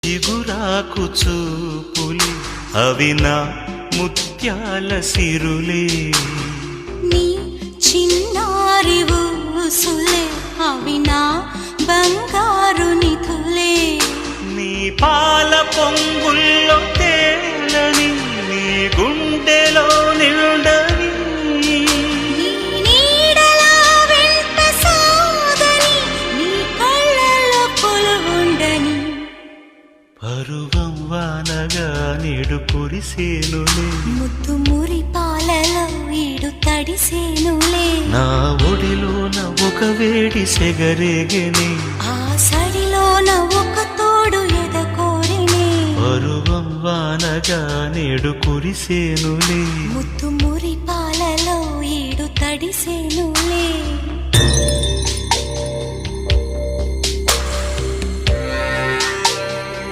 చిగురాకు చూపులే అవి నా ముత్యాల సిరులే, నీ చిన్నారి ఊసులే అవి నా బంగారు నిధులే, నీ పాల పొంగుల్లో తేలని నీ గుండెలో నిండని, నీ నీడలా వెంట సాగని నీ కళ్ళలో కొలువుండని. పరువం వానగా నేడు కురిసేనులే, ముద్దు మురి పాలలో ఈడు తడిసేనులే, నా ఒడిలోన ఒక వేడి సెగరేగెనే, ఆ సడిలోన ఒక తోడు ఎదకోరినే. పరువం వానగా నేడు కురిసేనులే, ముద్దు మురి పాలలో ఈడు తడిసేనులే.